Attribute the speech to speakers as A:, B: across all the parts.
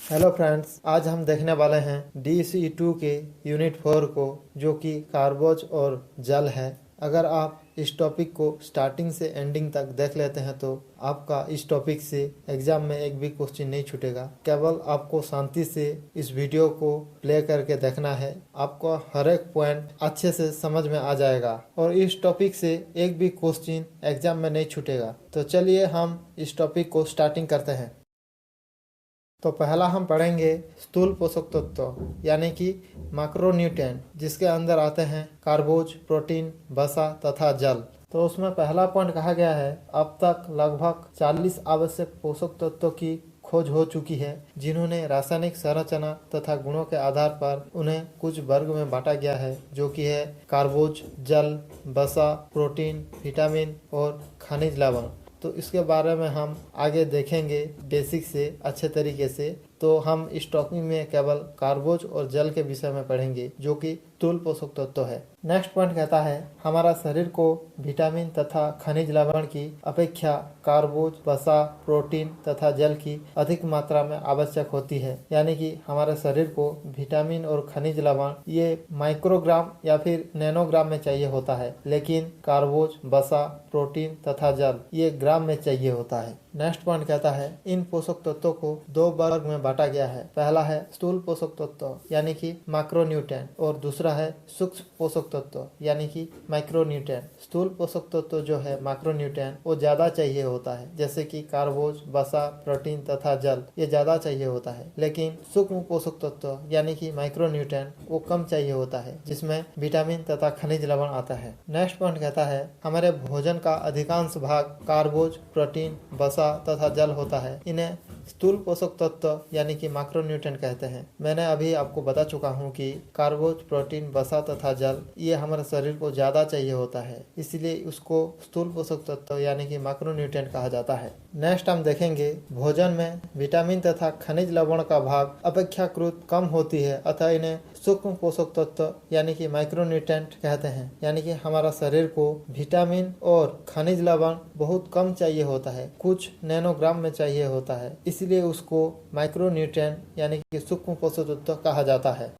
A: Hello friends, आज हम देखने वाले हैं DCE2 के यूनिट 4 को, जो कि कार्बोज और जल है। अगर आप इस टॉपिक को स्टार्टिंग से एंडिंग तक देख लेते हैं तो आपका इस टॉपिक से एग्जाम में एक भी क्वेश्चन नहीं छूटेगा। केवल आपको शांति से इस वीडियो को प्ले करके देखना है, आपको हर एक पॉइंट अच्छे से समझ में आ जाएगा और इस टॉपिक से एक भी क्वेश्चन एग्जाम में नहीं छूटेगा। तो चलिए हम इस टॉपिक को स्टार्टिंग करते हैं। तो पहला हम पढ़ेंगे स्थूल पोषक तत्व यानी कि मैक्रोन्यूट्रिएंट, जिसके अंदर आते हैं कार्बोज, प्रोटीन, वसा तथा जल। तो उसमें पहला पॉइंट कहा गया है, अब तक लगभग 40 आवश्यक पोषक तत्वों की खोज हो चुकी है, जिन्होंने रासायनिक संरचना तथा गुणों के आधार पर उन्हें कुछ वर्ग में बांटा गया है, जो कि है कार्बोज, जल, वसा, प्रोटीन, विटामिन और खनिज लवण। तो इसके बारे में हम आगे देखेंगे बेसिक से अच्छे तरीके से। तो हम इस टॉपिक में केवल कार्बोज और जल के विषय में पढ़ेंगे, जो कि स्थूल पोषक तत्व है। नेक्स्ट पॉइंट कहता है, हमारा शरीर को विटामिन तथा खनिज लवण की अपेक्षा कार्बोज, वसा, प्रोटीन तथा जल की अधिक मात्रा में आवश्यक होती है। यानी कि हमारे शरीर को विटामिन और खनिज लवण ये माइक्रोग्राम या फिर नैनोग्राम में चाहिए होता है, लेकिन कार्बोज, वसा, प्रोटीन तथा जल ये ग्राम में चाहिए होता है। नेक्स्ट पॉइंट कहता है, इन पोषक तत्वों को दो वर्ग में बांटा गया है। पहला है स्थूल पोषक तत्व यानी कि मैक्रोन्यूट्रिएंट, और दूसरा है सूक्ष्म पोषक तत्व यानी कि माइक्रोन्यूट्रिएंट। स्थूल पोषक तत्व जो है मैक्रोन्यूट्रिएंट वो ज्यादा चाहिए होता है, जैसे कि कार्बोज, वसा, प्रोटीन तथा जल ये ज्यादा चाहिए होता है। लेकिन सूक्ष्म पोषक तत्व यानी कि माइक्रोन्यूट्रिएंट वो कम चाहिए होता है, जिसमें विटामिन तथा खनिज लवण आता है। नेक्स्ट पॉइंट कहता है, हमारे भोजन का अधिकांश भाग कार्बोज, प्रोटीन, वसा तथा जल होता है। इन्हें स्थूल पोषक तत्व यानी कि मैक्रोन्यूट्रिएंट कहते हैं। मैंने अभी आपको बता चुका हूँ कि कार्बोज, प्रोटीन, वसा तथा जल ये हमारे शरीर को ज्यादा चाहिए होता है, इसलिए उसको स्थूल पोषक तत्व यानी कि मैक्रोन्यूट्रिएंट कहा जाता है। नेक्स्ट हम देखेंगे, भोजन में विटामिन तथा खनिज लवण का भाग अपेक्षाकृत कम होती है, अतः इन्हें सूक्ष्म पोषक तत्व यानी कि माइक्रोन्यूट्रिएंट कहते हैं। यानी कि हमारा शरीर को विटामिन और खनिज लवण बहुत कम चाहिए होता है, कुछ नैनोग्राम में चाहिए होता है, इसलिए उसको माइक्रोन्यूट्रिएंट यानी कि सूक्ष्म पोषक तत्व कहा जाता है।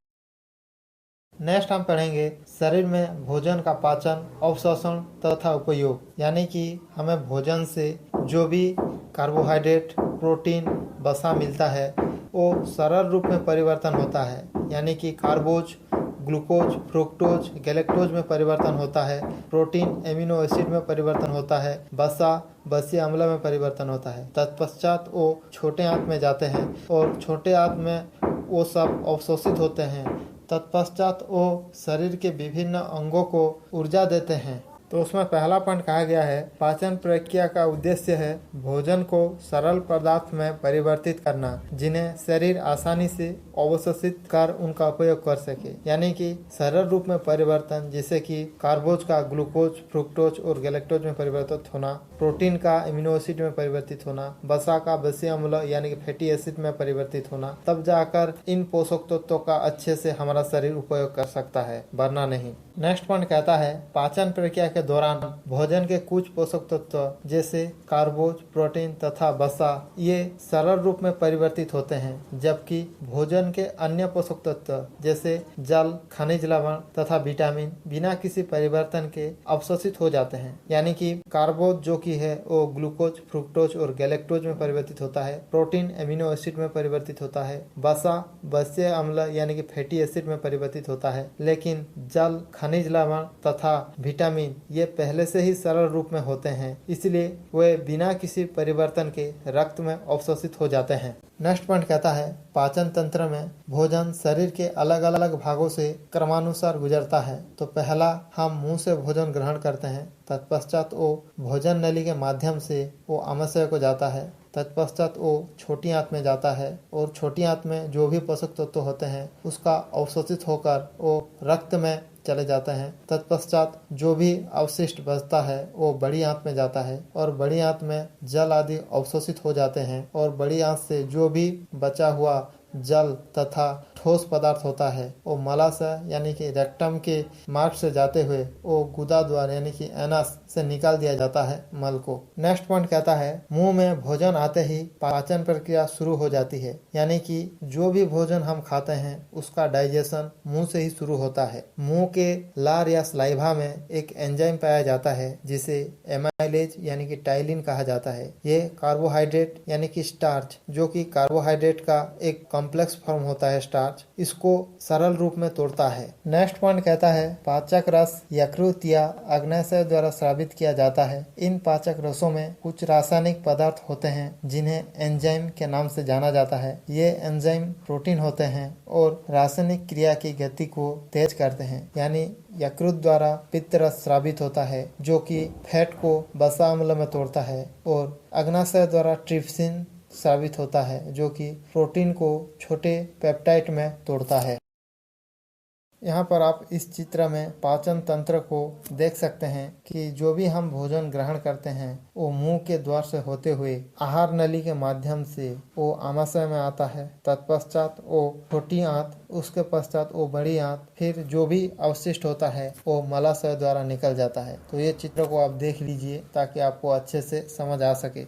A: नेक्स्ट हम पढ़ेंगे शरीर में भोजन का पाचन, अवशोषण तथा उपयोग। यानी कि हमें भोजन से जो भी कार्बोहाइड्रेट, प्रोटीन, वसा मिलता है वो सरल रूप में परिवर्तन होता है। यानी कि कार्बोज ग्लूकोज, फ्रुक्टोज, गैलेक्टोज में परिवर्तन होता है, प्रोटीन एमिनो एसिड में परिवर्तन होता है, वसा बसीय अम्ल में परिवर्तन होता है। तत्पश्चात वो छोटे आंत में जाते हैं और छोटे आंत में वो सब अवशोषित होते हैं। तत्पश्चात वो शरीर के विभिन्न अंगों को ऊर्जा देते हैं। तो उसमें पहला पॉइंट कहा गया है, पाचन प्रक्रिया का उद्देश्य है भोजन को सरल पदार्थ में परिवर्तित करना, जिन्हें शरीर आसानी से अवशोषित कर उनका उपयोग कर सके। यानी कि सरल रूप में परिवर्तन, जैसे कि कार्बोज का ग्लूकोज, फ्रुक्टोज और गैलेक्टोज में परिवर्तित होना, प्रोटीन का एमिनो एसिड में परिवर्तित होना, वसा का बसीय अम्ल यानी कि फैटी एसिड में परिवर्तित होना, तब जाकर इन पोषक तत्वों का अच्छे से हमारा शरीर उपयोग कर सकता है, वरना नहीं। नेक्स्ट पॉइंट कहता है, पाचन प्रक्रिया के दौरान भोजन के कुछ पोषक तत्व जैसे कार्बोज, प्रोटीन तथा वसा ये सरल रूप में परिवर्तित होते हैं, जबकि भोजन के अन्य पोषक तत्व जैसे जल, खनिज लवण तथा विटामिन बिना किसी परिवर्तन के अवशोषित हो जाते हैं। यानी कि कार्बोज जो कि है वो ग्लूकोज, फ्रुक्टोज और गैलेक्टोज में परिवर्तित होता है, प्रोटीन एमिनो एसिड में परिवर्तित होता है, वसा बसीय अम्ल यानी कि फैटी एसिड में परिवर्तित होता है, लेकिन जल, खनिज लवण तथा विटामिन ये पहले से ही सरल रूप में होते हैं, इसलिए वे बिना किसी परिवर्तन के रक्त में अवशोषित हो जाते हैं। नेक्स्ट पॉइंट कहता है, पाचन तंत्र में भोजन शरीर के अलग अलग भागों से क्रमानुसार गुजरता है। तो पहला हम मुंह से भोजन ग्रहण करते हैं, तत्पश्चात वो भोजन नली के माध्यम से वो आमाशय को जाता है, तत्पश्चात वो छोटी आंत में जाता है और छोटी आंत में जो भी पोषक तत्व होते हैं उसका अवशोषित होकर वो रक्त में चले जाते हैं। तत्पश्चात जो भी अवशिष्ट बचता है वो बड़ी आंत में जाता है और बड़ी आंत में जल आदि अवशोषित हो जाते हैं और बड़ी आंत से जो भी बचा हुआ जल तथा ठोस पदार्थ होता है वो मलाशय यानी कि रेक्टम के मार्ग से जाते हुए वो गुदा द्वार यानी कि एनस से निकाल दिया जाता है मल को। नेक्स्ट पॉइंट कहता है मुंह में भोजन आते ही पाचन प्रक्रिया शुरू हो जाती है, यानी कि जो भी भोजन हम खाते हैं उसका डाइजेशन मुंह से ही शुरू होता है। मुंह के लार या सलाइवा में एक एंजाइम पाया जाता है जिसे एमाइलेज यानी कि टाइलिन कहा जाता है। ये कार्बोहाइड्रेट यानी कि स्टार्च, जो कि कार्बोहाइड्रेट का एक कॉम्प्लेक्स फॉर्म होता है स्टार्च, इसको सरल रूप में तोड़ता है। नेक्स्ट पॉइंट कहता है पाचक रस यकृत या अग्न्याशय द्वारा स्रावित किया जाता है। इन पाचक रसों में कुछ रासायनिक पदार्थ होते हैं जिन्हें एंजाइम के नाम से जाना जाता है। ये एंजाइम प्रोटीन होते हैं और रासायनिक क्रिया की गति को तेज करते हैं, यानी यकृत द्वारा पित्त रस स्रावित होता है जो कि फैट को वसा अम्ल में तोड़ता है, और अग्न्याशय द्वारा ट्रिप्सिन स्रावित होता है जो कि प्रोटीन को छोटे पेप्टाइड में तोड़ता है। यहाँ पर आप इस चित्र में पाचन तंत्र को देख सकते हैं कि जो भी हम भोजन ग्रहण करते हैं वो मुंह के द्वार से होते हुए आहार नली के माध्यम से वो आमाशय में आता है। तत्पश्चात वो छोटी आंत, उसके पश्चात वो बड़ी आंत, फिर जो भी अवशिष्ट होता है वो मलाशय द्वारा निकल जाता है। तो ये चित्र को आप देख लीजिए ताकि आपको अच्छे से समझ आ सके।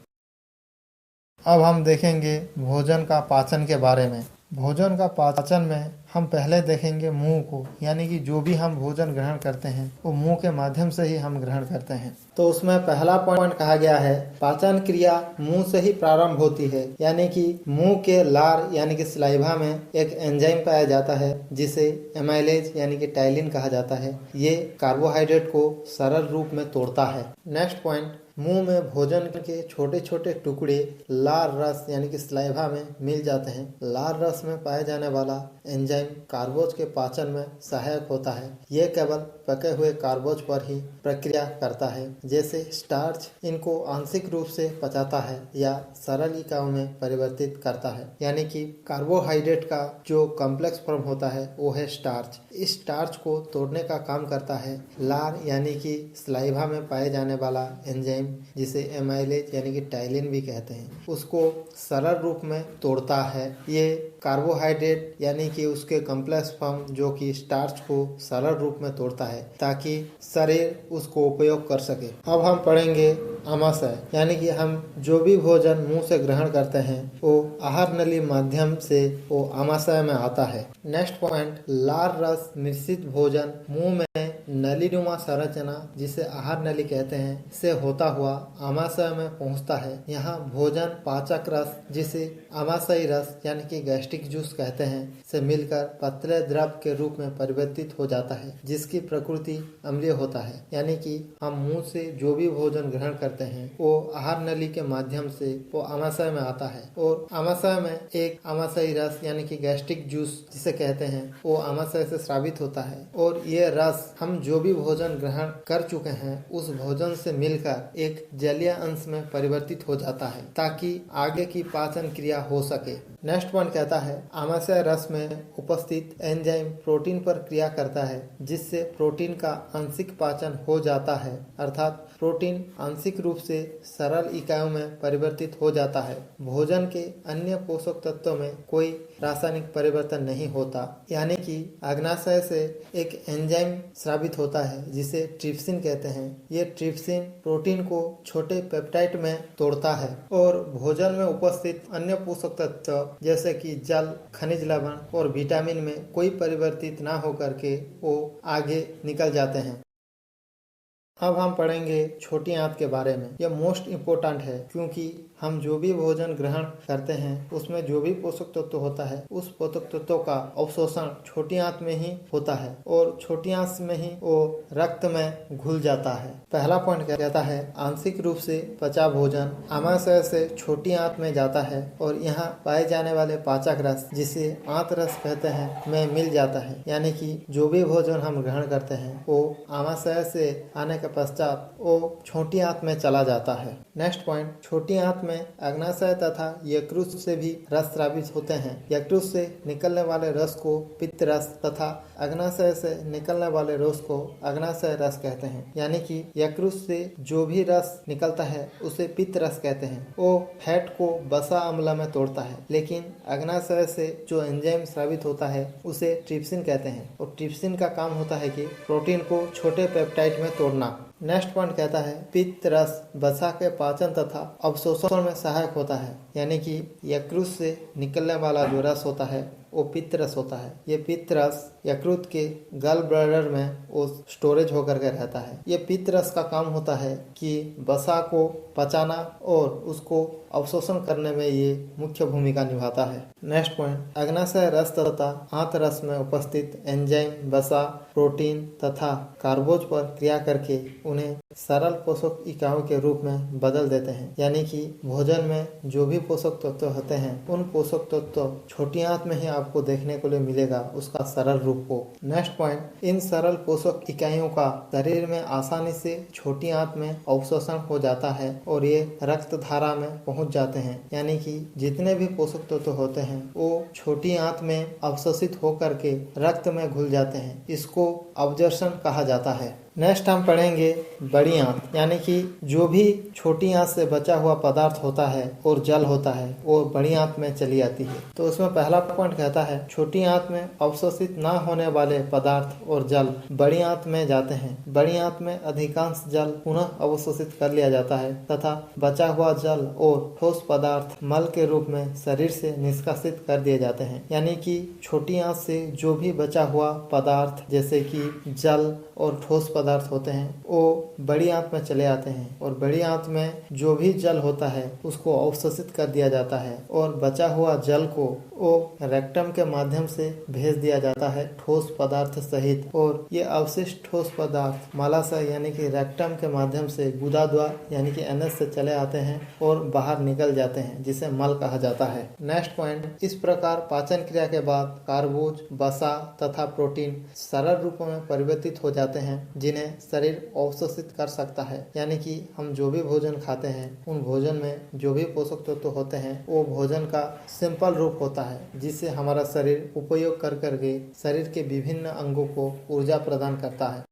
A: अब हम देखेंगे भोजन का पाचन के बारे में। भोजन का पाचन में हम पहले देखेंगे मुंह को, यानी कि जो भी हम भोजन ग्रहण करते हैं वो मुंह के माध्यम से ही हम ग्रहण करते हैं। तो उसमें पहला पॉइंट कहा गया है पाचन क्रिया मुंह से ही प्रारंभ होती है, यानी कि मुंह के लार यानी कि सलाइवा में एक एंजाइम पाया जाता है जिसे एमाइलेज यानी कि टाइलिन कहा जाता है। ये कार्बोहाइड्रेट को सरल रूप में तोड़ता है। नेक्स्ट पॉइंट, मुंह में भोजन के छोटे छोटे टुकड़े लार रस यानी कि सलाइवा में मिल जाते हैं। लार रस में पाया जाने वाला एंजाइम कार्बोज के पाचन में सहायक होता है। यह केवल पके हुए कार्बोज पर ही प्रक्रिया करता है, जैसे स्टार्च इनको आंशिक रूप से पचाता है या सरल इकाइयों में परिवर्तित करता है। यानी कि कार्बोहाइड्रेट का जो कॉम्प्लेक्स फॉर्म होता है वो है स्टार्च। इस स्टार्च को तोड़ने का काम करता है लार यानी कि सलाइवा में पाए जाने वाला एंजाइम, जिसे एमाइलेज यानी कि टाइलिन भी कहते हैं, उसको सरल रूप में तोड़ता है। ये कार्बोहाइड्रेट यानी कि उसके कॉम्प्लेक्स फॉर्म जो कि स्टार्च को सरल रूप में तोड़ता है ताकि शरीर उसको उपयोग कर सके। अब हम पढ़ेंगे आमाशय, यानी कि हम जो भी भोजन मुंह से ग्रहण करते हैं वो आहार नली माध्यम से वो आमाशय में आता है। नेक्स्ट पॉइंट, लार रस मिश्रित भोजन मुंह में नलीनुमा संरचना जिसे आहार नली कहते हैं से होता हुआ आमाशय में पहुंचता है। यहाँ भोजन पाचक रस जिसे आमाशयी रस यानी कि गैस्ट्रिक जूस कहते हैं से मिलकर पतले द्रव के रूप में परिवर्तित हो जाता है, जिसकी प्रकृति अम्लीय होता है। यानी कि हम मुंह से जो भी भोजन ग्रहण करते हैं वो आहार नली के माध्यम से वो आमाशय में आता है, और आमाशय में एक आमाशयी रस यानी कि गैस्ट्रिक जूस जिसे कहते हैं वो आमाशय से स्रावित होता है, और ये रस हम जो भी भोजन ग्रहण कर चुके हैं उस भोजन से मिलकर एक जलीय अंश में परिवर्तित हो जाता है ताकि आगे की पाचन क्रिया हो सके। नेक्स्ट पॉइंट कहता है आमाशय रस में उपस्थित एंजाइम प्रोटीन पर क्रिया करता है जिससे प्रोटीन का आंशिक पाचन हो जाता है, अर्थात प्रोटीन आंशिक रूप से सरल इकाइयों में परिवर्तित हो जाता है। भोजन के अन्य पोषक तत्वों में कोई रासायनिक परिवर्तन नहीं होता। यानी कि अग्न्याशय से एक एंजाइम स्रावित होता है जिसे ट्रिप्सिन कहते हैं। ये ट्रिप्सिन प्रोटीन को छोटे पेप्टाइड में तोड़ता है, और भोजन में उपस्थित अन्य पोषक तत्व जैसे कि जल, खनिज लवण और विटामिन में कोई परिवर्तित ना होकर के वो आगे निकल जाते हैं। अब हम पढ़ेंगे छोटी आंत के बारे में। यह मोस्ट इम्पोर्टेंट है क्योंकि हम जो भी भोजन ग्रहण करते हैं उसमें जो भी पोषक तत्व होता है उस पोषक तत्वों का अवशोषण छोटी आंत में ही होता है, और छोटी आंत में ही वो रक्त में घुल जाता है। पहला पॉइंट कहता है आंशिक रूप से पचा भोजन आमाशय से छोटी आंत में जाता है और यहाँ पाए जाने वाले पाचक रस जिसे आंत रस कहते हैं में मिल जाता है। यानी कि जो भी भोजन हम ग्रहण करते हैं वो आमाशय से आने के पश्चात वो छोटी आंत में चला जाता है। नेक्स्ट पॉइंट, छोटी आंत में अग्नाशय तथा यकृत से भी रस स्रावित होते हैं। यकृत से निकलने वाले रस को पित्त रस तथा अग्नाशय से निकलने वाले रस को अग्नाशय रस कहते हैं। यानी कि यकृत से जो भी रस निकलता है उसे पित्त रस कहते हैं। वो फैट को वसा अम्ल में तोड़ता है, लेकिन अग्नाशय से जो एंजाइम स्रावित होता है उसे ट्रिप्सिन कहते हैं। और ट्रिप्सिन का काम होता है कि प्रोटीन को छोटे पेप्टाइड में तोड़ना। नेक्स्ट पॉइंट कहता है पित्त रस वसा के पाचन तथा अवशोषण में सहायक होता है। यानी कि यकृत से निकलने वाला जो रस होता है वो पित्त रस होता है। ये पित्त रस यकृत के गल ब्लैडर में वो स्टोरेज होकर के रहता है। ये पित्त रस का काम होता है कि वसा को पचाना और उसको अवशोषण करने में ये मुख्य भूमिका निभाता है। नेक्स्ट पॉइंट अग्नाशय रस तथा आंत रस में उपस्थित एंजाइम वसा, प्रोटीन तथा कार्बोज पर क्रिया करके उन्हें सरल पोषक इकाइयों के रूप में बदल देते हैं। यानी कि भोजन में जो भी पोषक तत्व होते हैं उन पोषक तत्व छोटी आंत में ही आपको देखने को मिलेगा उसका सरल रूप को। नेक्स्ट पॉइंट इन सरल पोषक इकाइयों का शरीर में आसानी से छोटी आंत में अवशोषण हो जाता है और ये रक्त धारा में पहुंच जाते हैं। यानी कि जितने भी पोषक तत्व होते हैं वो छोटी आंत में अवशोषित होकर के रक्त में घुल जाते हैं। इसको अब्जॉर्प्शन कहा जाता है। नेक्स्ट हम पढ़ेंगे बड़ी आंत। यानी कि जो भी छोटी आंत से बचा हुआ पदार्थ होता है और जल होता है वो बड़ी आंत में चली आती है। तो उसमें पहला पॉइंट कहता है छोटी आंत में अवशोषित ना होने वाले पदार्थ और जल बड़ी आंत में जाते हैं। बड़ी आंत में अधिकांश जल पुनः अवशोषित कर लिया जाता है तथा बचा हुआ जल और ठोस पदार्थ मल के रूप में शरीर से निष्कासित कर दिए जाते हैं। यानी कि छोटी आंत से जो भी बचा हुआ पदार्थ जैसे कि जल और ठोस पदार्थ होते हैं वो बड़ी आंत में चले आते हैं और बड़ी आंत में जो भी जल होता है उसको अवशोषित कर दिया जाता है और बचा हुआ जल को वो रेक्टम के माध्यम से भेज दिया जाता है ठोस पदार्थ सहित। और ये अवशिष्ट ठोस पदार्थ मलाशय यानी कि रेक्टम के माध्यम से गुदा द्वार यानी कि एनएस से चले आते हैं और बाहर निकल जाते हैं जिसे मल कहा जाता है। नेक्स्ट पॉइंट इस प्रकार पाचन क्रिया के बाद कार्बोज, वसा तथा प्रोटीन सरल रूपों में परिवर्तित हो जाते हैं जिन्हें शरीर अवशोषित कर सकता है। यानी कि हम जो भी भोजन खाते हैं उन भोजन में जो भी पोषक तत्व होते हैं वो भोजन का सिंपल रूप होता है जिससे हमारा शरीर उपयोग कर करके शरीर के विभिन्न अंगों को ऊर्जा प्रदान करता है।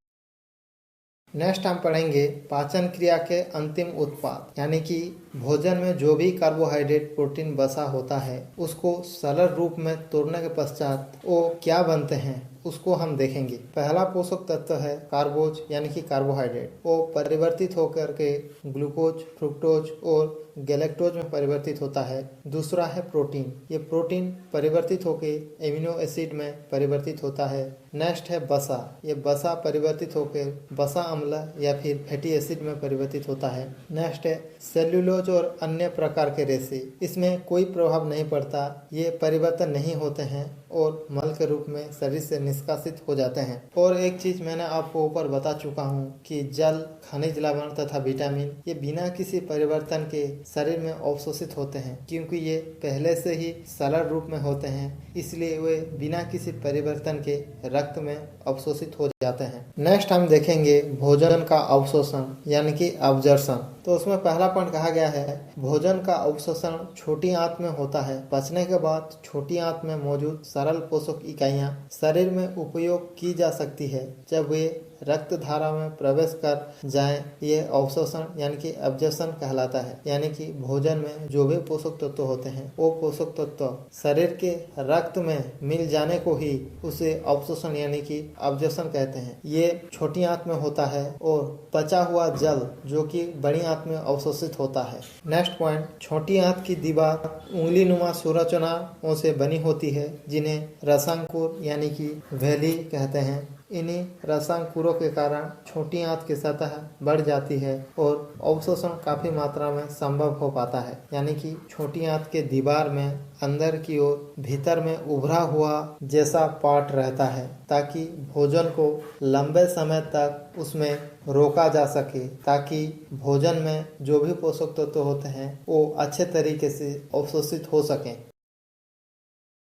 A: नेक्स्ट हम पढ़ेंगे पाचन क्रिया के अंतिम उत्पाद। यानी कि भोजन में जो भी कार्बोहाइड्रेट, प्रोटीन, वसा होता है उसको सरल रूप में तोड़ने के पश्चात वो क्या बनते हैं उसको हम देखेंगे। पहला पोषक तत्व है कार्बोज यानी कि कार्बोहाइड्रेट। वो परिवर्तित होकर के ग्लूकोज, फ्रुक्टोज और गैलेक्टोज में परिवर्तित होता है। दूसरा है प्रोटीन। ये प्रोटीन परिवर्तित होकर एमिनो एसिड में परिवर्तित होता है। नेक्स्ट है वसा। ये वसा परिवर्तित होकर वसा अम्ल या फिर फैटी एसिड में परिवर्तित होता है। नेक्स्ट है सेल्यूलोज और अन्य प्रकार के रेशे। इसमें कोई प्रभाव नहीं पड़ता, ये परिवर्तन नहीं होते हैं और मल के रूप में शरीर से निष्कासित हो जाते हैं। और एक चीज मैंने आपको ऊपर बता चुका हूँ कि जल, खनिज लवण तथा विटामिन ये बिना किसी परिवर्तन के शरीर में अवशोषित होते हैं। क्योंकि ये पहले से ही सरल रूप में होते हैं इसलिए वे बिना किसी परिवर्तन के रक्त में अवशोषित हो जाते हैं। नेक्स्ट हम देखेंगे भोजन का अवशोषण यानी कि अब्जॉर्प्शन। तो उसमें पहला पॉइंट कहा गया है भोजन का अवशोषण छोटी आंत में होता है। पचने के बाद छोटी आंत में मौजूद सरल पोषक इकाइयां शरीर में उपयोग की जा सकती है। जब वे रक्त धारा में प्रवेश कर जाएं, ये अवशोषण यानी कि अब्जॉर्प्शन कहलाता है। यानी कि भोजन में जो भी पोषक तत्व होते हैं वो पोषक तत्व शरीर के रक्त में मिल जाने को ही उसे अवशोषण यानी कि अब्जॉर्प्शन कहते हैं। ये छोटी आंत में होता है और बचा हुआ जल जो कि बड़ी आंत में अवशोषित होता है। नेक्स्ट पॉइंट छोटी आंत की दीवार उंगली नुमा संरचनाओं से बनी होती है जिन्हें रसांकुर यानी कि वैली कहते हैं। इन्हीं रसांकुरों के कारण छोटी आंत की सतह बढ़ जाती है और अवशोषण काफी मात्रा में संभव हो पाता है। यानी कि छोटी आंत के दीवार में अंदर की ओर भीतर में उभरा हुआ जैसा पार्ट रहता है ताकि भोजन को लंबे समय तक उसमें रोका जा सके, ताकि भोजन में जो भी पोषक तत्व होते हैं वो अच्छे तरीके से अवशोषित हो सकें।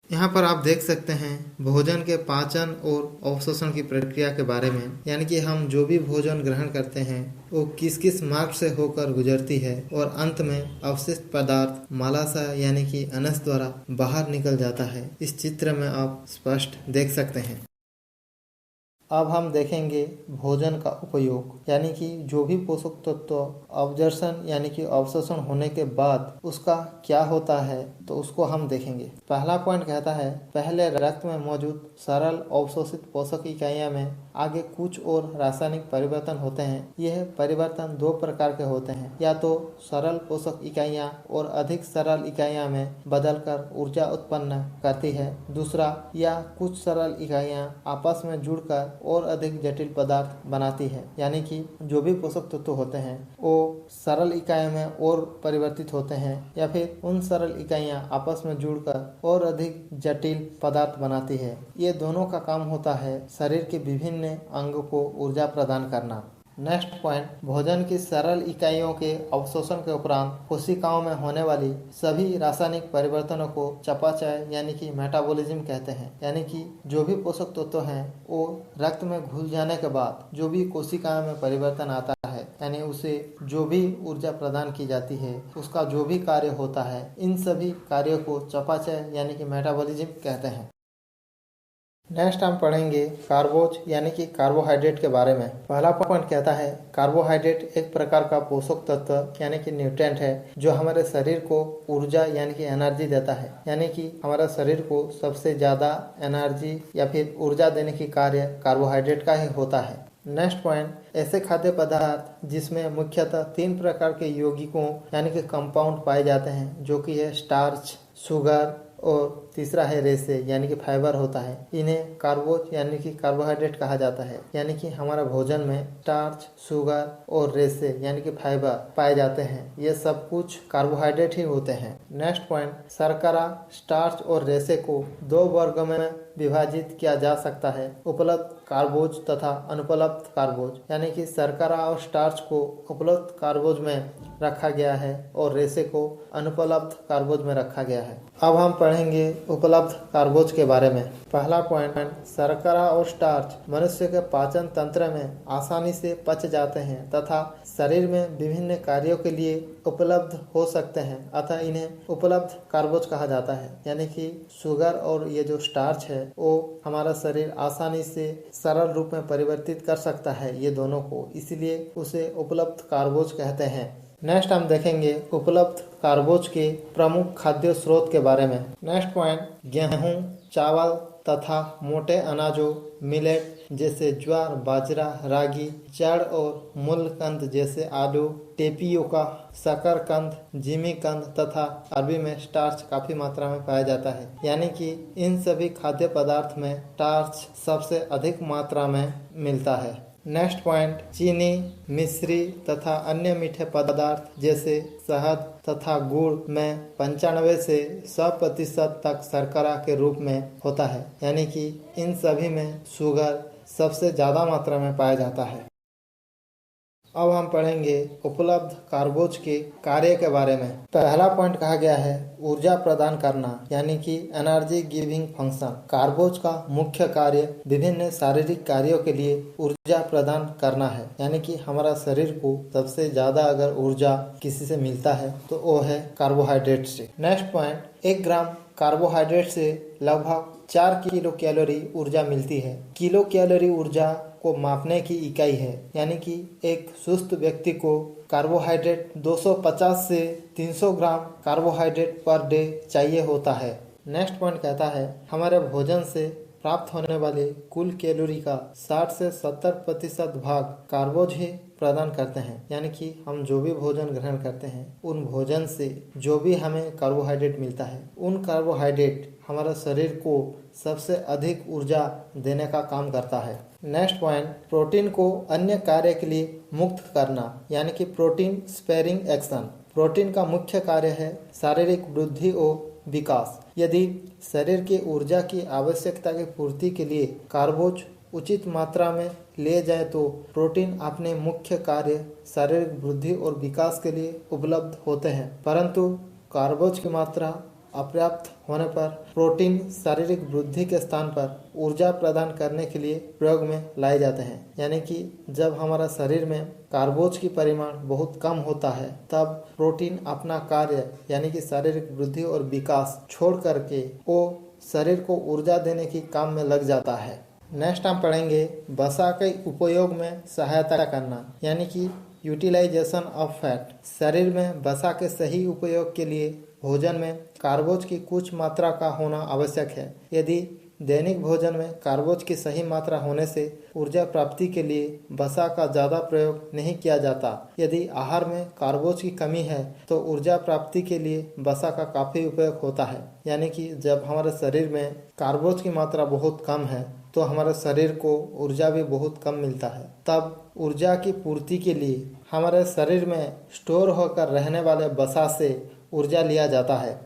A: यहाँ पर आप देख सकते हैं भोजन के पाचन और अवशोषण की प्रक्रिया के बारे में, यानी कि हम जो भी भोजन ग्रहण करते हैं वो किस किस मार्ग से होकर गुजरती है और अंत में अवशिष्ट पदार्थ मलाशय यानी कि अनस द्वारा बाहर निकल जाता है। इस चित्र में आप स्पष्ट देख सकते हैं। अब हम देखेंगे भोजन का उपयोग, यानी कि जो भी पोषक तत्व अवजर्षण यानी कि अवशोषण होने के बाद उसका क्या होता है, तो उसको हम देखेंगे। पहला पॉइंट कहता है पहले रक्त में मौजूद सरल अवशोषित पोषक इकाइयां में आगे कुछ और रासायनिक परिवर्तन होते हैं। यह परिवर्तन दो प्रकार के होते हैं, या तो सरल पोषक इकाइयां और अधिक सरल इकाइयां में बदलकर ऊर्जा उत्पन्न करती है। दूसरा, या कुछ सरल इकाइयां आपस में जुड़कर और अधिक जटिल पदार्थ बनाती है, यानी कि जो भी पोषक तत्व होते हैं वो सरल इकाइयों में और परिवर्तित होते हैं या फिर उन सरल इकाइयां आपस में जुड़कर और अधिक जटिल पदार्थ बनाती है। ये दोनों का काम होता है शरीर के विभिन्न अंगों को ऊर्जा प्रदान करना। नेक्स्ट पॉइंट, भोजन की सरल इकाइयों के अवशोषण के उपरांत कोशिकाओं में होने वाली सभी रासायनिक परिवर्तनों को चयापचय यानी कि मेटाबॉलिज्म कहते हैं। यानी कि जो भी पोषक तत्व हैं वो रक्त में घुल जाने के बाद जो भी कोशिकाओं में परिवर्तन आता है, यानी उसे जो भी ऊर्जा प्रदान की जाती है, उसका जो भी कार्य होता है, इन सभी कार्यों को चयापचय यानी कि मेटाबॉलिज्म कहते हैं। नेक्स्ट हम पढ़ेंगे कार्बोज यानी कि कार्बोहाइड्रेट के बारे में। पहला पॉइंट कहता है कार्बोहाइड्रेट एक प्रकार का पोषक तत्व यानी कि न्यूट्रिएंट है जो हमारे शरीर को ऊर्जा यानी कि एनर्जी देता है। यानी कि हमारा शरीर को सबसे ज्यादा एनर्जी या फिर ऊर्जा देने की कार्य कार्बोहाइड्रेट का ही होता है। नेक्स्ट पॉइंट, ऐसे खाद्य पदार्थ जिसमें मुख्यतः 3 प्रकार के यौगिकों यानी कि कंपाउंड पाए जाते हैं, जो कि है स्टार्च, शुगर और तीसरा है रेसे यानी कि फाइबर होता है। इन्हें कार्बोज यानी कि कार्बोहाइड्रेट कहा जाता है। यानी कि हमारा भोजन में स्टार्च, शुगर और रेसे यानी कि फाइबर पाए जाते हैं। ये सब कुछ कार्बोहाइड्रेट ही होते हैं। नेक्स्ट पॉइंट, शर्करा, स्टार्च और रेसे को 2 वर्गों में विभाजित किया जा सकता है, उपलब्ध कार्बोज तथा अनुपलब्ध कार्बोज। यानी कि शर्करा और स्टार्च को उपलब्ध कार्बोज में रखा गया है और रेसे को अनुपलब्ध कार्बोज में रखा गया है। अब हम पढ़ेंगे उपलब्ध कार्बोज के बारे में। पहला पॉइंट, शर्करा और स्टार्च मनुष्य के पाचन तंत्र में आसानी से पच जाते हैं तथा शरीर में विभिन्न कार्यों के लिए उपलब्ध हो सकते हैं, अतः इन्हें उपलब्ध कार्बोज कहा जाता है। यानी कि शुगर और ये जो स्टार्च है वो हमारा शरीर आसानी से सरल रूप में परिवर्तित कर सकता है ये दोनों को, इसलिए उसे उपलब्ध कार्बोज कहते हैं। नेक्स्ट हम देखेंगे उपलब्ध कार्बोज के प्रमुख खाद्य स्रोत के बारे में। नेक्स्ट पॉइंट, गेहूं, चावल तथा मोटे अनाजों मिलेट जैसे ज्वार, बाजरा, रागी, जड़ और मूलकंद जैसे आलू, टेपियोका, शकरकंद, जिमीकंद तथा अरबी में स्टार्च काफी मात्रा में पाया जाता है। यानी कि इन सभी खाद्य पदार्थ में स्टार्च सबसे अधिक मात्रा में मिलता है। नेक्स्ट पॉइंट, चीनी, मिश्री तथा अन्य मीठे पदार्थ जैसे शहद तथा गुड़ में 95 से 100% तक शर्करा के रूप में होता है। यानी कि इन सभी में शुगर सबसे ज्यादा मात्रा में पाया जाता है। अब हम पढ़ेंगे उपलब्ध कार्बोज के कार्य के बारे में। पहला पॉइंट कहा गया है ऊर्जा प्रदान करना यानी कि एनर्जी गिविंग फंक्शन। कार्बोज का मुख्य कार्य विभिन्न शारीरिक कार्यों के लिए ऊर्जा प्रदान करना है। यानी कि हमारा शरीर को सबसे ज्यादा अगर ऊर्जा किसी से मिलता है तो वो है कार्बोहाइड्रेट से। नेक्स्ट पॉइंट, 1 ग्राम कार्बोहाइड्रेट से लगभग 4 किलो कैलोरी ऊर्जा मिलती है। किलो कैलोरी ऊर्जा को मापने की इकाई है। यानी कि एक सुस्त व्यक्ति को कार्बोहाइड्रेट 250 से 300 ग्राम कार्बोहाइड्रेट पर डे चाहिए होता है। नेक्स्ट पॉइंट कहता है हमारे भोजन से प्राप्त होने वाले कुल कैलोरी का 60 से 70% भाग कार्बोज ही प्रदान करते हैं। यानी कि हम जो भी भोजन ग्रहण करते हैं उन भोजन से जो भी हमें कार्बोहाइड्रेट मिलता है, उन कार्बोहाइड्रेट हमारा शरीर को सबसे अधिक ऊर्जा देने का काम करता है। नेक्स्ट पॉइंट, प्रोटीन को अन्य कार्य के लिए मुक्त करना यानी कि प्रोटीन स्पेयरिंग एक्शन। प्रोटीन का मुख्य कार्य है शारीरिक वृद्धि और विकास। यदि शरीर की ऊर्जा की आवश्यकता की पूर्ति के लिए कार्बोज उचित मात्रा में लिए जाए तो प्रोटीन अपने मुख्य कार्य शारीरिक वृद्धि और विकास के लिए उपलब्ध होते हैं। परंतु कार्बोज की मात्रा अपर्याप्त होने पर प्रोटीन शारीरिक वृद्धि के स्थान पर ऊर्जा प्रदान करने के लिए प्रयोग में लाए जाते हैं। यानी कि जब हमारा शरीर में कार्बोज की परिमाण बहुत कम होता है तब प्रोटीन अपना कार्य यानी कि शारीरिक वृद्धि और विकास छोड़ करके वो शरीर को ऊर्जा देने की काम में लग जाता है। नेक्स्ट हम पढ़ेंगे वसा के उपयोग में सहायता करना यानी कि यूटिलाइजेशन ऑफ फैट। शरीर में वसा के सही उपयोग के लिए भोजन में कार्बोज की कुछ मात्रा का होना आवश्यक है। यदि दैनिक भोजन में कार्बोज की सही मात्रा होने से ऊर्जा प्राप्ति के लिए वसा का ज़्यादा प्रयोग नहीं किया जाता। यदि आहार में कार्बोज की कमी है तो ऊर्जा प्राप्ति के लिए वसा का काफ़ी उपयोग होता है। यानी कि जब हमारे शरीर में कार्बोज की मात्रा बहुत कम है तो हमारे शरीर को ऊर्जा भी बहुत कम मिलता है। तब ऊर्जा की पूर्ति के लिए हमारे शरीर में स्टोर होकर रहने वाले वसा से ऊर्जा लिया जाता है।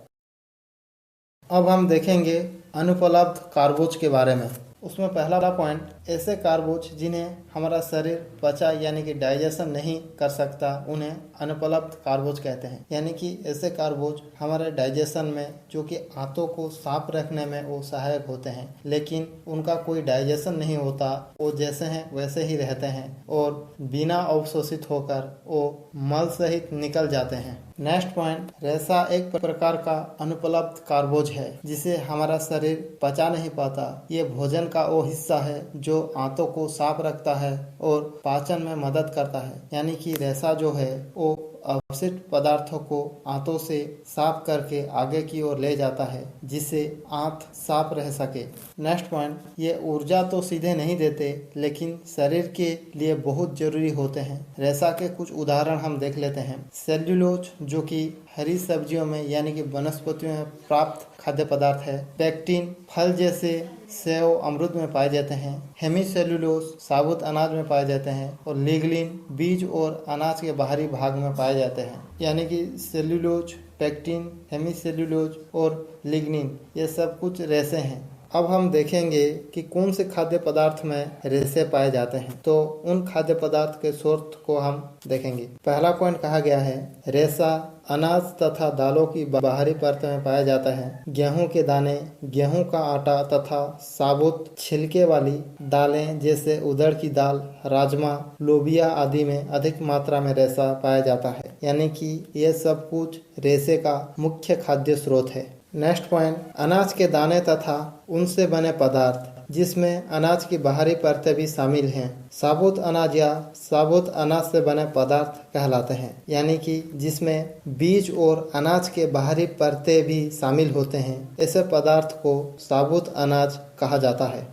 A: अब हम देखेंगे अनुपलब्ध कार्बोज के बारे में। उसमें पहला पॉइंट, ऐसे कार्बोज जिन्हें हमारा शरीर पचा यानी कि डाइजेशन नहीं कर सकता उन्हें अनुपलब्ध कार्बोज कहते हैं। यानी कि ऐसे कार्बोज हमारे डाइजेशन में जो कि आंतों को साफ रखने में वो सहायक होते हैं, लेकिन उनका कोई डाइजेशन नहीं होता, वो जैसे हैं वैसे ही रहते हैं और बिना अवशोषित होकर वो मल सहित निकल जाते हैं। नेक्स्ट पॉइंट, रेशा एक प्रकार का अनुपलब्ध कार्बोज है जिसे हमारा शरीर पचा नहीं पाता। ये भोजन का वो हिस्सा है जो आंतों को साफ रखता है और पाचन में मदद करता है। यानी कि रेशा जो है वो अवशिष्ट पदार्थों को आंतों से साफ करके आगे की ओर ले जाता है जिससे आंत साफ रह सके। नेक्स्ट पॉइंट, ये ऊर्जा तो सीधे नहीं देते लेकिन शरीर के लिए बहुत जरूरी होते हैं। रेशा के कुछ उदाहरण हम देख लेते हैं। सेल्यूलोज जो कि हरी सब्जियों में यानी कि वनस्पतियों में प्राप्त खाद्य पदार्थ है। पेक्टिन फल जैसे सेव अमरूद में पाए जाते हैं। हेमीसेल्यूलोज साबुत अनाज में पाए जाते हैं और लिग्निन बीज और अनाज के बाहरी भाग में पाए जाते हैं। यानी कि सेल्यूलोज, पेक्टिन, हेमीसेल्यूलोज और लिग्निन ये सब कुछ रेशे हैं। अब हम देखेंगे कि कौन से खाद्य पदार्थ में रेशे पाए जाते हैं, तो उन खाद्य पदार्थ के स्रोत को हम देखेंगे। पहला पॉइंट कहा गया है रेशा अनाज तथा दालों की बाहरी परत में पाया जाता है। गेहूं के दाने, गेहूं का आटा तथा साबुत छिलके वाली दालें जैसे उड़द की दाल, राजमा, लोबिया आदि में अधिक मात्रा में रेशा पाया जाता है। यानी कि ये सब कुछ रेशे का मुख्य खाद्य स्रोत है। नेक्स्ट पॉइंट, अनाज के दाने तथा उनसे बने पदार्थ जिसमें अनाज की बाहरी परतें भी शामिल हैं साबुत अनाज या साबुत अनाज से बने पदार्थ कहलाते हैं। यानी कि जिसमें बीज और अनाज के बाहरी परतें भी शामिल होते हैं, ऐसे पदार्थ को साबुत अनाज कहा जाता है।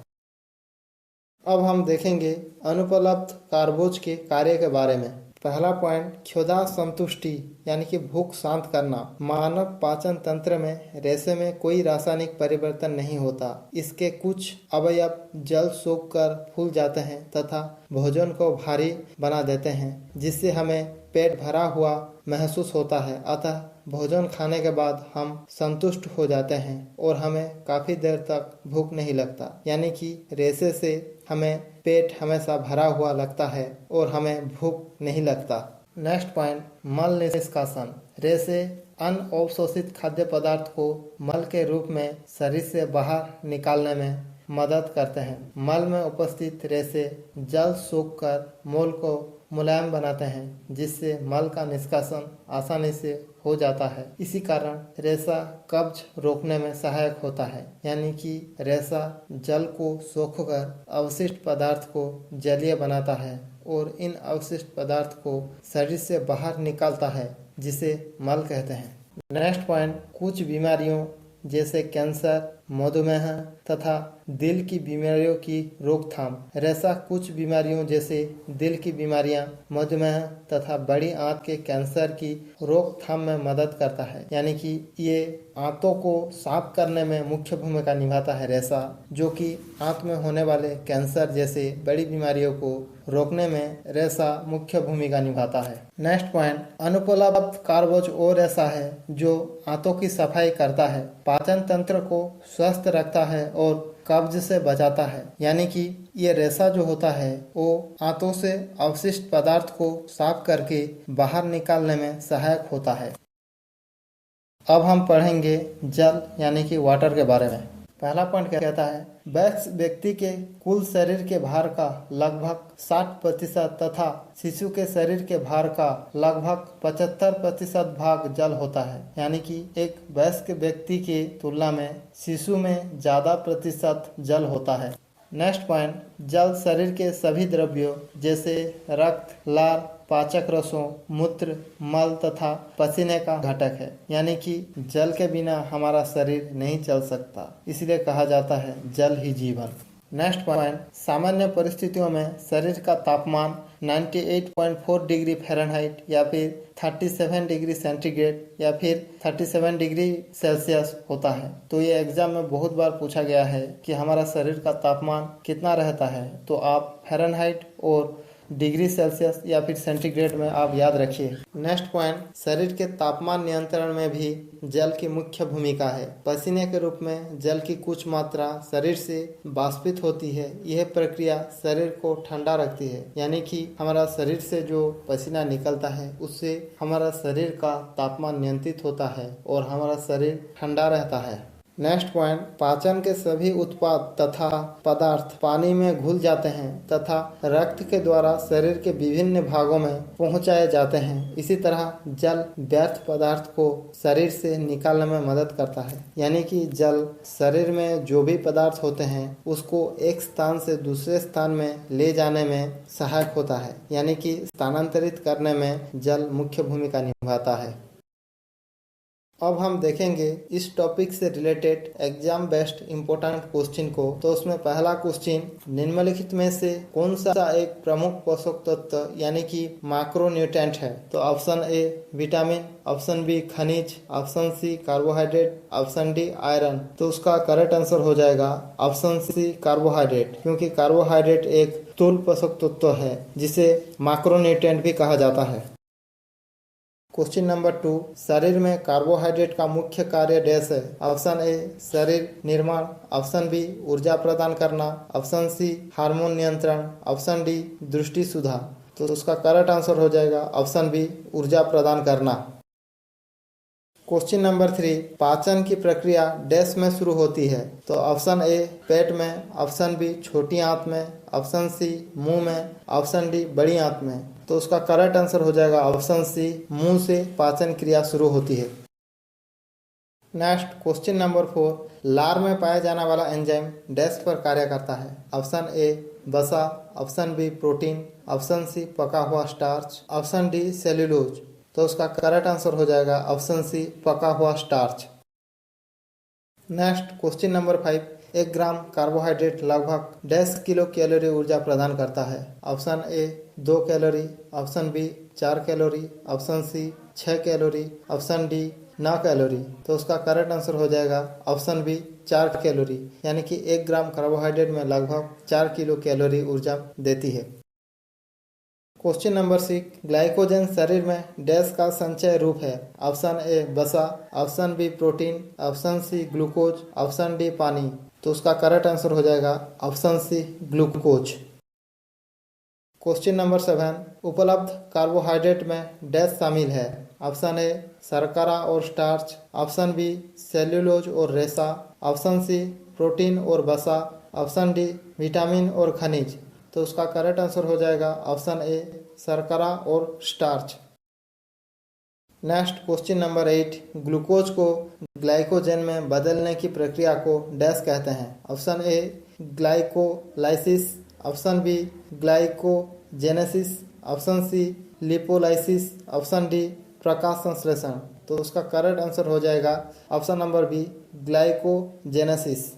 A: अब हम देखेंगे अनुपलब्ध कार्बोज के कार्य के बारे में। पहला पॉइंट, क्षुधा संतुष्टि यानी कि भूख शांत करना। मानव पाचन तंत्र में रेशे में कोई रासायनिक परिवर्तन नहीं होता। इसके कुछ अवयव जल सोख कर फूल जाते हैं तथा भोजन को भारी बना देते हैं जिससे हमें पेट भरा हुआ महसूस होता है। अतः भोजन खाने के बाद हम संतुष्ट हो जाते हैं और हमें काफी देर तक भूख नहीं लगता। यानी कि रेशे से हमें पेट हमेशा भरा हुआ लगता है और हमें भूख नहीं लगता। नेक्स्ट पॉइंट, मल निष्कासन। रेशे अनअवशोषित खाद्य पदार्थ को मल के रूप में शरीर से बाहर निकालने में मदद करते हैं। मल में उपस्थित रेशे जल सोख कर मल को मुलायम बनाते हैं जिससे मल का निष्कासन आसानी से हो जाता है। इसी कारण रेशा कब्ज रोकने में सहायक होता है। यानी कि रेशा जल को सोखकर अवशिष्ट पदार्थ को जलीय बनाता है और इन अवशिष्ट पदार्थ को शरीर से बाहर निकालता है जिसे मल कहते हैं। नेक्स्ट पॉइंट, कुछ बीमारियों जैसे कैंसर, मधुमेह तथा दिल की बीमारियों की रोकथाम। रेशा कुछ बीमारियों जैसे दिल की बीमारियां, मधुमेह तथा बड़ी आंत के कैंसर की रोकथाम में मदद करता है। यानी कि ये आंतों को साफ करने में मुख्य भूमिका निभाता है रेशा, जो कि आंत में होने वाले कैंसर जैसे बड़ी बीमारियों को रोकने में रेशा मुख्य भूमिका निभाता है। नेक्स्ट पॉइंट, अनुपलब्ध कार्बोज वो रेशा है जो आंतों की सफाई करता है, पाचन तंत्र को स्वस्थ रखता है और कब्ज से बचाता है। यानी कि ये रेशा जो होता है वो आंतों से अवशिष्ट पदार्थ को साफ करके बाहर निकालने में सहायक होता है। अब हम पढ़ेंगे जल यानी कि वाटर के बारे में। पहला पॉइंट क्या कहता है, व्यक्ति के कुल शरीर के भार का लगभग 60% तथा शिशु के शरीर के भार का लगभग 75% भाग जल होता है। यानी कि एक वयस्क व्यक्ति की तुलना में शिशु में ज्यादा प्रतिशत जल होता है। नेक्स्ट पॉइंट, जल शरीर के सभी द्रव्यों जैसे रक्त, लार, पाचक रसों, मूत्र, मल तथा पसीने का घटक है। यानी कि जल के बिना हमारा शरीर नहीं चल सकता, इसलिए कहा जाता है जल ही जीवन। नेक्स्ट पॉइंट, सामान्य परिस्थितियों में शरीर का तापमान 98.4 डिग्री फ़ारेनहाइट या फिर 37 डिग्री सेंटीग्रेड या फिर 37 डिग्री सेल्सियस होता है। तो ये एग्जाम में बहुत बार पूछा गया है कि हमारा शरीर का तापमान कितना रहता है, तो आप फ़ारेनहाइट और डिग्री सेल्सियस या फिर सेंटीग्रेड में आप याद रखिए। नेक्स्ट पॉइंट, शरीर के तापमान नियंत्रण में भी जल की मुख्य भूमिका है। पसीने के रूप में जल की कुछ मात्रा शरीर से वाष्पित होती है। यह प्रक्रिया शरीर को ठंडा रखती है। यानी कि हमारा शरीर से जो पसीना निकलता है उससे हमारा शरीर का तापमान नियंत्रित होता है और हमारा शरीर ठंडा रहता है। नेक्स्ट पॉइंट, पाचन के सभी उत्पाद तथा पदार्थ पानी में घुल जाते हैं तथा रक्त के द्वारा शरीर के विभिन्न भागों में पहुंचाए जाते हैं। इसी तरह जल व्यर्थ पदार्थ को शरीर से निकालने में मदद करता है। यानी कि जल शरीर में जो भी पदार्थ होते हैं उसको एक स्थान से दूसरे स्थान में ले जाने में सहायक होता है। यानी कि स्थानांतरित करने में जल मुख्य भूमिका निभाता है। अब हम देखेंगे इस टॉपिक से related exam based important question को। तो उसमें पहला क्वेश्चन, निम्नलिखित में से कौन सा एक प्रमुख पोषक तत्व यानी कि मैक्रोन्यूट्रिएंट है? तो option A vitamin, option B खनिज, option C carbohydrate, option D iron. तो उसका करेक्ट आंसर हो जाएगा ऑप्शन सी कार्बोहाइड्रेट, क्योंकि कार्बोहाइड्रेट एक स्थूल पोषक तत्व है जिसे मैक्रोन्यूट्रिएंट भी कहा जाता है। क्वेश्चन नंबर 2, शरीर में कार्बोहाइड्रेट का मुख्य कार्य डैश है? ऑप्शन ए शरीर निर्माण, ऑप्शन बी ऊर्जा प्रदान करना, ऑप्शन सी हार्मोन नियंत्रण, ऑप्शन डी दृष्टि सुधार। तो उसका करेक्ट आंसर हो जाएगा ऑप्शन बी ऊर्जा प्रदान करना। क्वेश्चन नंबर 3, पाचन की प्रक्रिया डैश में शुरू होती है? तो ऑप्शन ए पेट में, ऑप्शन बी छोटी आंत में, ऑप्शन सी मुंह में, ऑप्शन डी बड़ी आंत में। तो उसका करेक्ट आंसर हो जाएगा ऑप्शन सी, मुंह से पाचन क्रिया शुरू होती है। नेक्स्ट क्वेश्चन नंबर 4, लार में पाया जाने वाला एंजाइम डैश पर कार्य करता है? ऑप्शन ए वसा, option B protein, option C पका हुआ स्टार्च, ऑप्शन डी सेल्यूलोज। तो उसका करेक्ट आंसर हो जाएगा ऑप्शन सी पका हुआ starch. Next question number 5, 1 gram carbohydrate लगभग डैश किलो कैलोरी ऊर्जा प्रदान करता है? Option A 2 calorie, option B 4 calorie, option C 6 calorie, option D 9 calorie. तो उसका करेक्ट आंसर हो जाएगा ऑप्शन बी 4 कैलोरी। यानी कि 1 ग्राम कार्बोहाइड्रेट में लगभग 4 किलो कैलोरी ऊर्जा देती है। क्वेश्चन नंबर 6, ग्लाइकोजन शरीर में डैश का संचय रूप है? ऑप्शन ए वसा, option B protein, option C glucose, option D पानी। तो उसका करेक्ट आंसर हो जाएगा option C glucose. Question number 7, उपलब्ध कार्बोहाइड्रेट में डैश शामिल है? ऑप्शन ए शर्करा और स्टार्च, ऑप्शन बी सेल्यूलोज और रेशा, ऑप्शन सी प्रोटीन और वसा, ऑप्शन डी विटामिन और खनिज। तो उसका करेक्ट आंसर हो जाएगा ऑप्शन ए शर्करा और starch. Next question number 8, glucose को ग्लाइकोजन में बदलने की प्रक्रिया को डैश कहते हैं? Option A glycolysis, option B glycogenesis, option C lipolysis, option D प्रकाश संश्लेषण। तो उसका करेक्ट आंसर हो जाएगा option number B glycogenesis.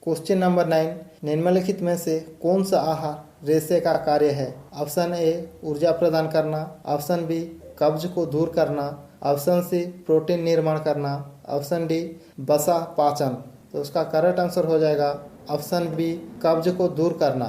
A: Question number 9, निम्नलिखित में से कौन सा आहार रेशे का कार्य है? ऑप्शन ए ऊर्जा प्रदान करना, ऑप्शन बी कब्ज को दूर करना, ऑप्शन सी प्रोटीन निर्माण करना, ऑप्शन डी वसा पाचन। तो उसका करेक्ट आंसर हो जाएगा ऑप्शन बी कब्ज को दूर करना।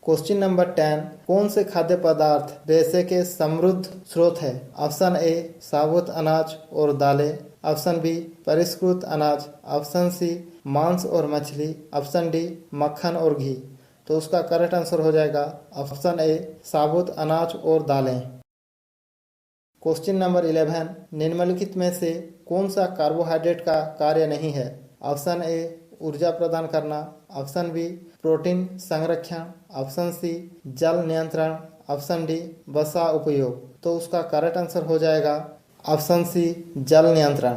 A: क्वेश्चन नंबर 10, कौन से खाद्य पदार्थ रेशे के समृद्ध स्रोत है? ऑप्शन ए साबुत अनाज और दालें, ऑप्शन बी परिष्कृत अनाज, ऑप्शन सी मांस और मछली, ऑप्शन डी मक्खन और घी। तो उसका करेक्ट आंसर हो जाएगा ऑप्शन ए साबुत अनाज और दालें। क्वेश्चन नंबर 11, निम्नलिखित में से कौन सा कार्बोहाइड्रेट का कार्य नहीं है? ऑप्शन ए ऊर्जा प्रदान करना, ऑप्शन बी प्रोटीन संरक्षण, ऑप्शन सी जल नियंत्रण, ऑप्शन डी वसा उपयोग। तो उसका करेक्ट आंसर हो जाएगा ऑप्शन सी जल नियंत्रण।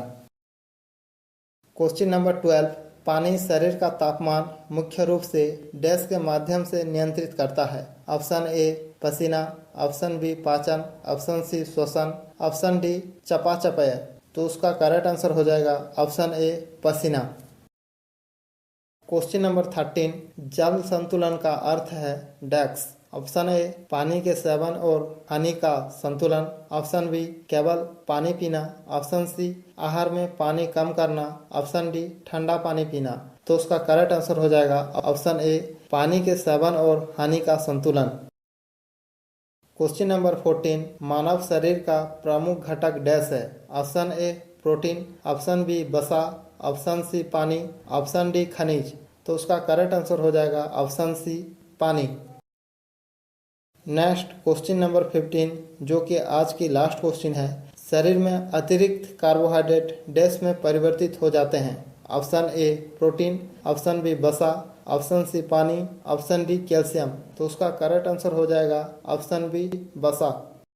A: क्वेश्चन नंबर 12, पानी शरीर का तापमान मुख्य रूप से डैश के माध्यम से नियंत्रित करता है? ऑप्शन ए पसीना, ऑप्शन बी पाचन, ऑप्शन सी श्वसन, ऑप्शन डी चयापचय। तो उसका करेक्ट आंसर हो जाएगा ऑप्शन ए पसीना। क्वेश्चन नंबर 13, जल संतुलन का अर्थ है डैश। ऑप्शन ए पानी के सेवन और हानि का संतुलन, ऑप्शन बी केवल पानी पीना, ऑप्शन सी आहार में पानी कम करना, ऑप्शन डी ठंडा पानी पीना। तो उसका करेक्ट आंसर हो जाएगा ऑप्शन ए पानी के सेवन और हानि का संतुलन। क्वेश्चन नंबर 14, मानव शरीर का प्रमुख घटक डैश है? Option A protein, option B वसा, ऑप्शन सी पानी, ऑप्शन डी खनिज। तो उसका करेक्ट आंसर हो जाएगा ऑप्शन सी पानी। नेक्स्ट क्वेश्चन नंबर 15, जो कि आज की लास्ट क्वेश्चन है। शरीर में अतिरिक्त कार्बोहाइड्रेट डैश में परिवर्तित हो जाते हैं? Option A protein, option B वसा, ऑप्शन सी पानी, ऑप्शन डी कैल्शियम। तो उसका करेक्ट आंसर हो जाएगा ऑप्शन बी वसा।